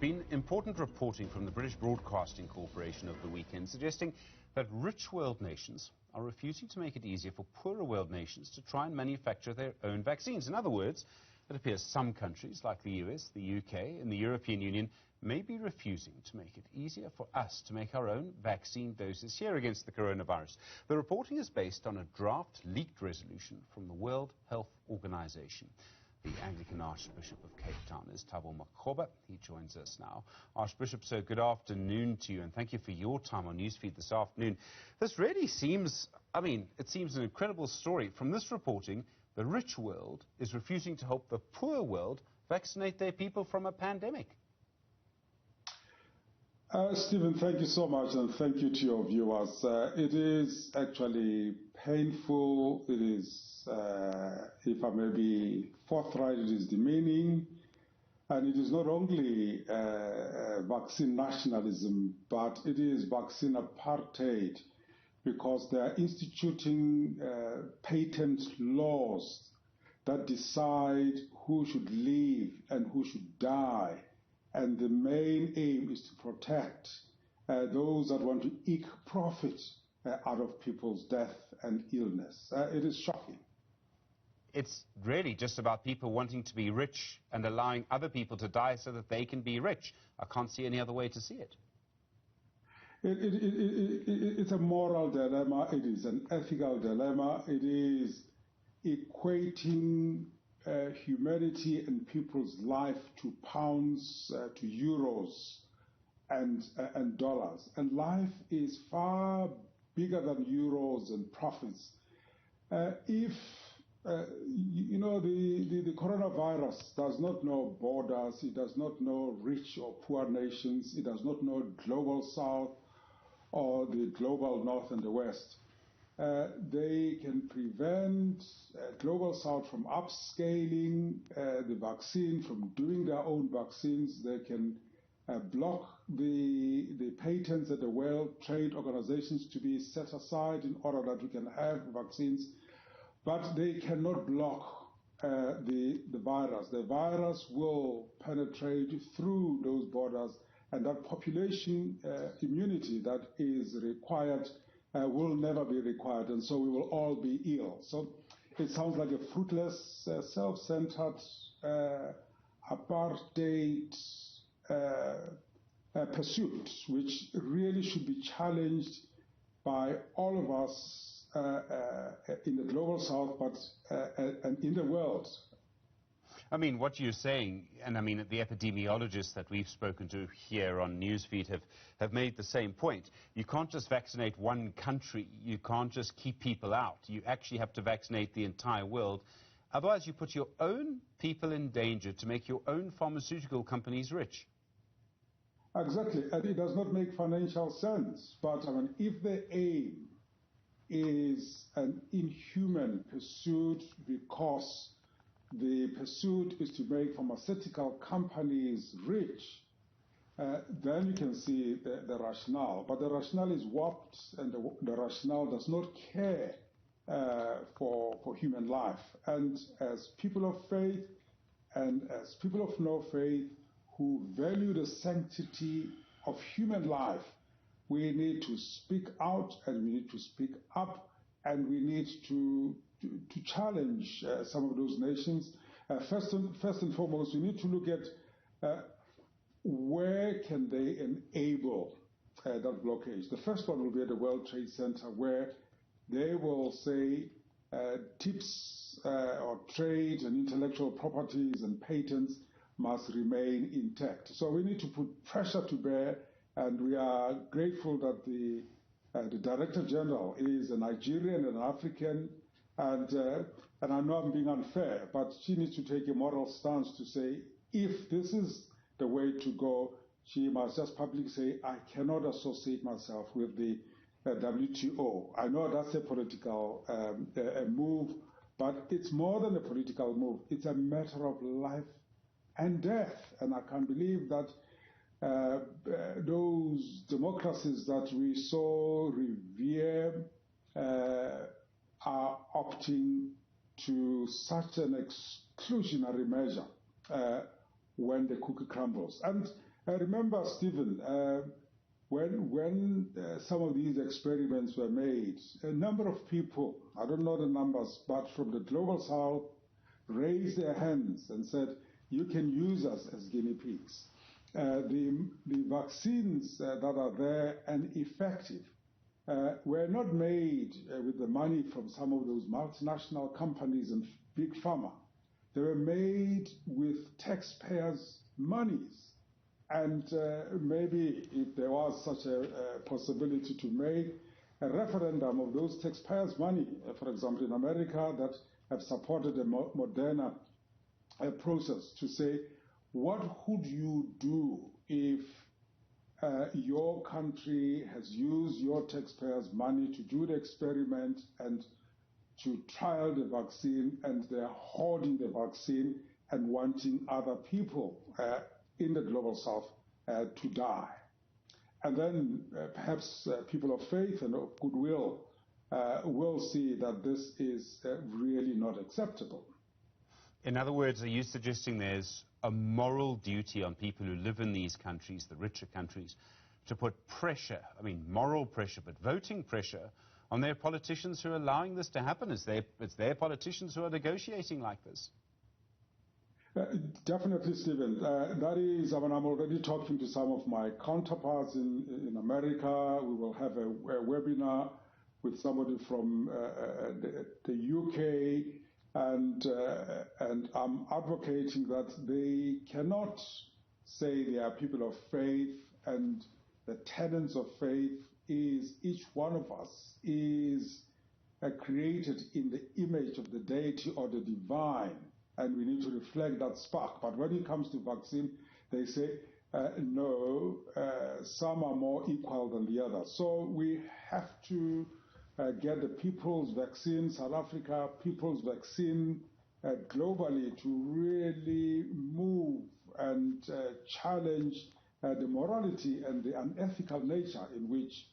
Been important reporting from the British Broadcasting Corporation over the weekend suggesting that rich world nations are refusing to make it easier for poorer world nations to try and manufacture their own vaccines. In other words, it appears some countries like the US, the UK and the European Union may be refusing to make it easier for us to make our own vaccine doses here against the coronavirus. The reporting is based on a draft leaked resolution from the World Health Organization. The Anglican Archbishop of Cape Town is Thabo Makgoba. He joins us now. Archbishop, so good afternoon to you, and thank you for your time on Newsfeed this afternoon. This really seems, it seems an incredible story. From this reporting, the rich world is refusing to help the poor world vaccinate their people from a pandemic. Stephen, thank you so much, and thank you to your viewers. It is actually painful. It is, if I may be forthright, it is demeaning. And it is not only vaccine nationalism, but it is vaccine apartheid, because they are instituting patent laws that decide who should live and who should die. And the main aim is to protect those that want to eke profit out of people's death and illness. It is shocking. It's really just about people wanting to be rich and allowing other people to die so that they can be rich. I can't see any other way to see it. It's a moral dilemma. It is an ethical dilemma. It is equating humanity and people's life to pounds, to euros and dollars. And life is far bigger than euros and profits. The coronavirus does not know borders, it does not know rich or poor nations, it does not know global south or the global north and the west. They can prevent global south from upscaling the vaccine, from doing their own vaccines. They can block the patents at the World Trade Organizations to be set aside in order that we can have vaccines. But they cannot block the virus. The virus will penetrate through those borders, and that population immunity that is required will never be required, and so we will all be ill. So it sounds like a fruitless, self-centered, apartheid pursuit, which really should be challenged by all of us in the global south, and in the world. What you're saying, and the epidemiologists that we've spoken to here on Newsfeed have made the same point. You can't just vaccinate one country. You can't just keep people out. You actually have to vaccinate the entire world. Otherwise, you put your own people in danger to make your own pharmaceutical companies rich. Exactly, and it does not make financial sense. But if the aim is an inhuman pursuit, because the pursuit is to make pharmaceutical companies rich, then you can see the rationale. But the rationale is warped, and the rationale does not care for human life. And as people of faith and as people of no faith who value the sanctity of human life, we need to speak out, and we need to speak up, and we need to challenge some of those nations. First and foremost, we need to look at where can they enable that blockage. The first one will be at the World Trade Center, where they will say TIPS or trade and intellectual properties and patents must remain intact. So we need to put pressure to bear, and we are grateful that the Director General is a Nigerian and an African, and I know I'm being unfair, but she needs to take a moral stance to say, if this is the way to go, she must just publicly say, I cannot associate myself with the WTO. I know that's a political move, but it's more than a political move. It's a matter of life and death, and I can't believe that those democracies that we so revere are opting to such an exclusionary measure when the cookie crumbles. And I remember, Stephen, when some of these experiments were made, a number of people, I don't know the numbers, but from the global south, raised their hands and said, you can use us as guinea pigs. The vaccines that are there and effective were not made with the money from some of those multinational companies and big pharma. They were made with taxpayers' monies. And maybe if there was such a possibility to make a referendum of those taxpayers' money, for example, in America, that have supported the Moderna process, to say, what would you do if your country has used your taxpayers' money to do the experiment and to trial the vaccine, and they're hoarding the vaccine and wanting other people in the global south to die. And then perhaps people of faith and of goodwill will see that this is really not acceptable. In other words, are you suggesting there's a moral duty on people who live in these countries, the richer countries, to put pressure, I mean moral pressure, but voting pressure on their politicians who are allowing this to happen? It's their politicians who are negotiating like this. Definitely, Stephen. That is, I mean, I'm already talking to some of my counterparts in America. We will have a webinar with somebody from the UK, and I'm advocating that they cannot say they are people of faith, and the tenets of faith is each one of us is created in the image of the deity or the divine. And we need to reflect that spark. But when it comes to vaccine, they say, no, some are more equal than the others. So we have to get the people's vaccine, South Africa, people's vaccine globally, to really move and challenge the morality and the unethical nature in which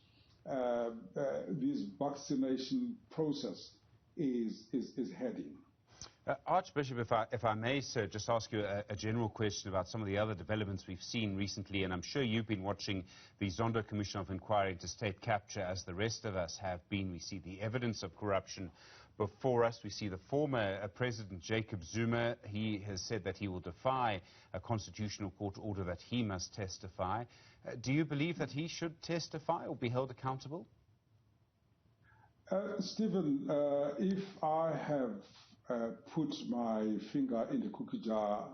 this vaccination process is heading. Archbishop, if I may, sir, just ask you a general question about some of the other developments we've seen recently, and I'm sure you've been watching the Zondo Commission of Inquiry into State Capture, as the rest of us have been. We see the evidence of corruption before us. We see the former President Jacob Zuma. He has said that he will defy a constitutional court order that he must testify. Do you believe that he should testify or be held accountable? Stephen, if I have put my finger in the cookie jar,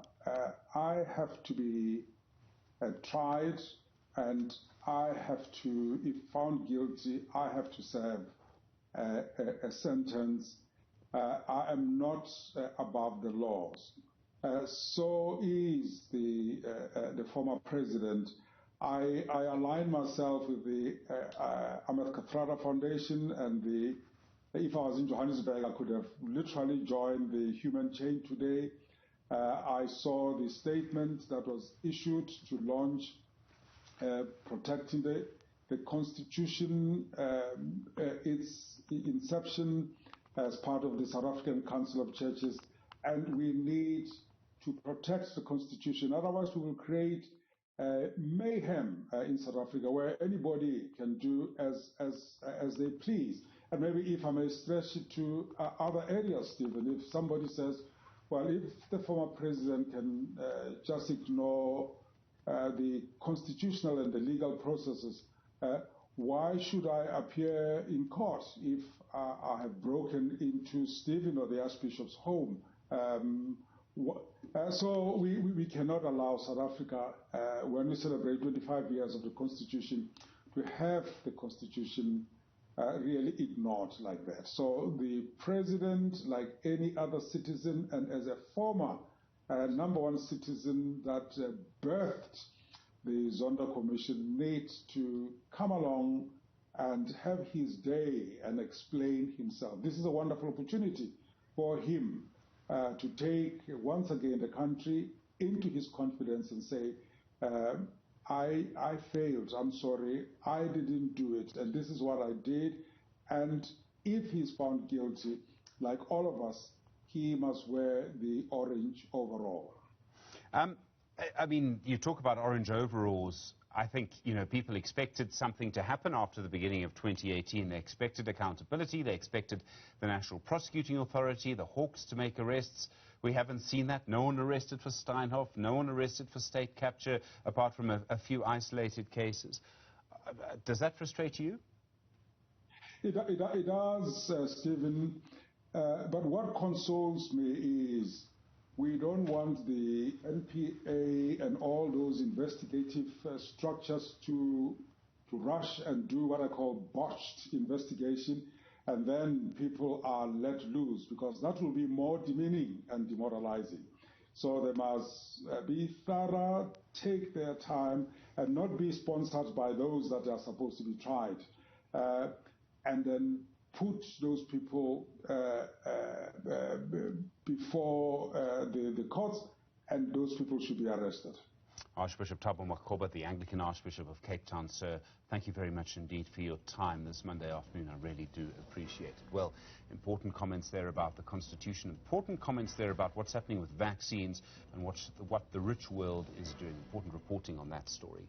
I have to be tried, and I have to, if found guilty, I have to serve a sentence. I am not above the laws. So is the former president. I align myself with the Ahmed Kathrada Foundation, and if I was in Johannesburg, I could have literally joined the human chain today. I saw the statement that was issued to launch protecting the Constitution, its inception as part of the South African Council of Churches, and we need to protect the Constitution. Otherwise, we will create mayhem in South Africa, where anybody can do as they please. And maybe if I may stretch it to other areas, Stephen, if somebody says, well, if the former president can just ignore the constitutional and the legal processes, why should I appear in court if I have broken into Stephen or the Archbishop's home? So we cannot allow South Africa, when we celebrate 25 years of the Constitution, to have the Constitution really ignored like that. So the president, like any other citizen, and as a former #1 citizen that birthed the Zondo Commission, needs to come along and have his day and explain himself. This is a wonderful opportunity for him to take once again the country into his confidence and say, I failed, I'm sorry, I didn't do it, and this is what I did. And if he's found guilty, like all of us, he must wear the orange overall. I mean, you talk about orange overalls. I think, you know, people expected something to happen after the beginning of 2018. They expected accountability. They expected the National Prosecuting Authority, the Hawks, to make arrests. We haven't seen that. No one arrested for Steinhoff. No one arrested for state capture, apart from a few isolated cases. Does that frustrate you? It does, Stephen. But what consoles me is we don't want the NPA and all those investigative structures to rush and do what I call botched investigation, and then people are let loose, because that will be more demeaning and demoralizing. So they must be thorough, take their time, and not be sponsored by those that are supposed to be tried. And then put those people before the courts, and those people should be arrested. Archbishop Thabo Makgoba, the Anglican Archbishop of Cape Town, sir, thank you very much indeed for your time this Monday afternoon. I really do appreciate it. Well, important comments there about the Constitution, important comments there about what's happening with vaccines and what the rich world is doing. Important reporting on that story.